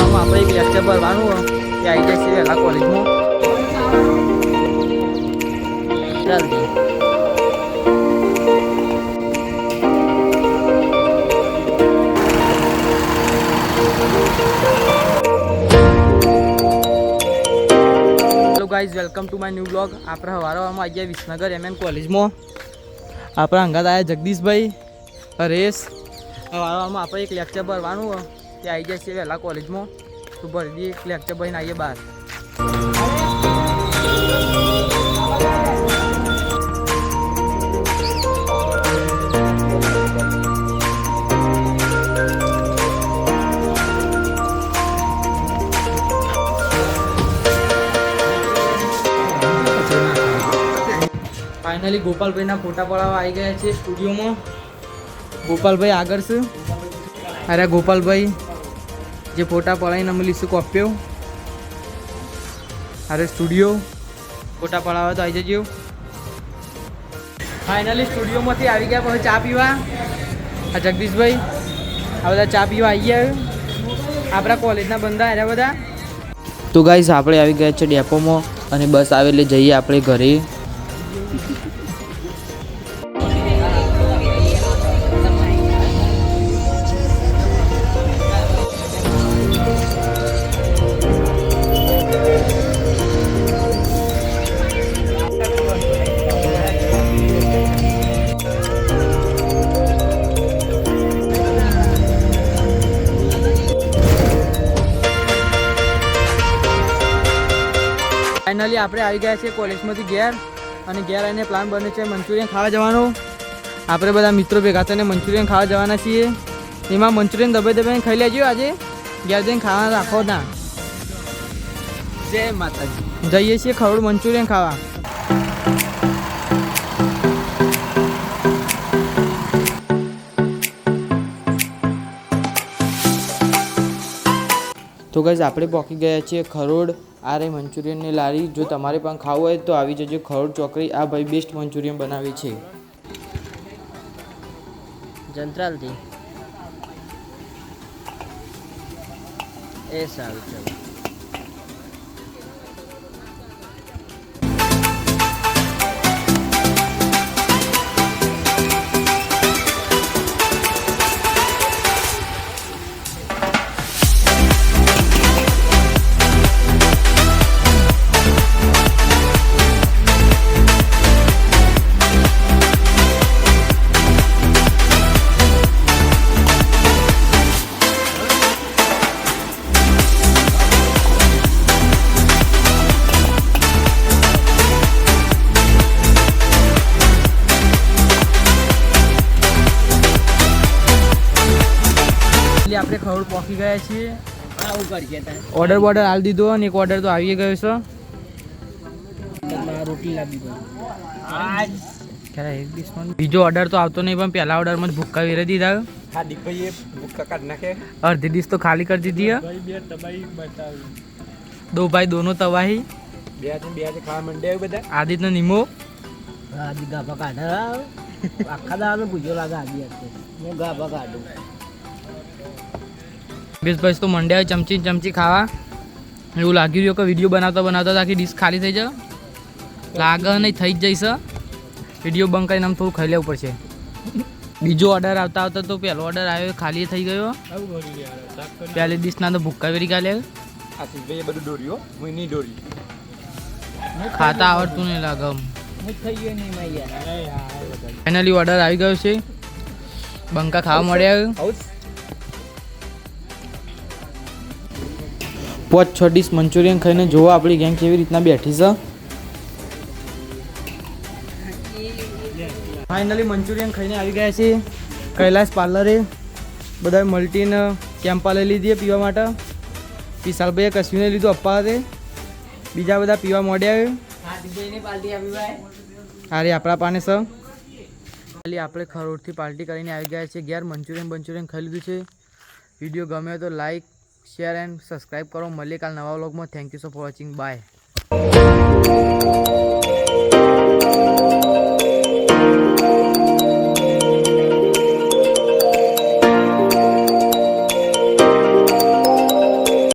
હવારમાં આપણે એક લેક્ચર ભરવાનું હોય તે આવી જાય છે વહેલા કોલેજમાં જલ્દી. Guys welcome to my new blog. આપણે હવારમાં આવી ગયા વિસનગર એમએન કોલેજમાં. આપણા અંગાત આવ્યા જગદીશભાઈ, હરેશ. હવારમાં આપણે એક લેક્ચર ભરવાનું હોય તે આવી જાય છે વહેલા કોલેજમાં. તો ભરી દઈએ એક લેક્ચર ભરીને આવીએ બહાર. ફાઇનલી ગોપાલભાઈના ફોટા પડાવવા આવી ગયા છે સ્ટુડિયોમાં. ગોપાલભાઈ આગળ છે. અરે ગોપાલભાઈ જે ફોટા પડાવીને અમે લઈશું કોપ્યો. અરે સ્ટુડિયો ફોટા પડાવવા તો આવી જજો. ફાઇનલી સ્ટુડિયોમાંથી આવી ગયા પછી ચા પીવા. આ જગદીશભાઈ આ બધા ચા પીવા આવી ગયા. આપણા કોલેજના બંદા આવ્યા બધા. તો ગાઈસ આપણે આવી ગયા છે ડેપોમાં અને બસ આવે એટલે જઈએ આપણે ઘરે. ફાઇનલી આપણે આવી ગયા છે કોલેજમાંથી ઘેર અને ઘેર આવીને પ્લાન બને છે મંચુરિયન ખાવા જવાનો. આપણે બધા મિત્રો ભેગા થઈને મંચુરિયન ખાવા જવાના છીએ. એમાં મંચુરિયન દબાઈને ખાઈ લેજો. આજે ઘેર જઈને ખાવાના રાખો ના. જય માતાજી. જઈએ છીએ ખરોડ મંચુરિયન ખાવા. તો ગાઈસ આપણે પહોંચી ગયા છીએ ખરોડ. આ રહી મંચુરિયનની લારી. જો તમારે પણ ખાવું હોય તો આવી જજો ખરોડ ચોકડી. આ ભાઈ બેસ્ટ મંચુરિયન બનાવે છે. જંત્રાલથી એ સારું ચાલો. આપણે ખરોડ પહોંચી ગયા છીએ. ઓર્ડર બોર્ડર હાલ દીધો અને એક ઓર્ડર તો આવી ગયો છે. રોટલી લાવી બીજો ઓર્ડર તો આવતો નહીં પણ પહેલા ઓર્ડરમાં જ ભૂક્કા વેરી દીધા. અડધી ડીશ તો ખાલી કરી દીધી. દો ભાઈ દોનો તવાહી. આદિત્ય નિમો આખા દાવાનો પૂછ્યો લાગે. આદિ હું ગાભા કાઢું. બેસભાઈ તો મંડ્યા ચમચી ચમચી ખાવા. એવું લાગી રહ્યું કે વિડીયો બનાવતા બનાવતા આખી ડીશ ખાલી થઈ જાય. લાગે નહીં થઈ જ જઈશ. વિડીયો બંધ કરીને આમ થોડું ખાઈ લેવું પડશે. બીજો ઓર્ડર આવતા આવતા તો પહેલો ઓર્ડર આવ્યો ખાલી થઈ ગયો. પહેલી ડીશના તો ભૂક્કા વેરી કાલે. ખાતા આવડતું નહીં લાગે. ફાઇનલી ઓર્ડર આવી ગયો છે. બંકા ખાવા મળ્યા. 5-6 ડીશ મંચુરિયન ખાઈને જોવો આપણી ગેંગ કેવી રીતના બેઠી છે. ફાઇનલી મંચુરિયન ખાઈને આવી ગયા છે કૈલાસ પાર્લરે. બધા મલ્ટીને કેમ્પા લઈ લીધી પીવા માટે. વિશાલભાઈએ કશ્મીરને લીધું અપ્પા છે. બીજા બધા પીવા મોડ્યા. અરે આપણા પાને છે. ખાલી આપણે ખરોડથી પાર્ટી કરીને આવી ગયા છે ઘેર. મંચુરિયન ખાઈ લીધું છે. વિડીયો ગમે તો લાઈક શેર એન્ડ સબસ્ક્રાઈબ કરો. મળીએ કાલ નવા વ્લોગમાં. Thank you so for watching. By.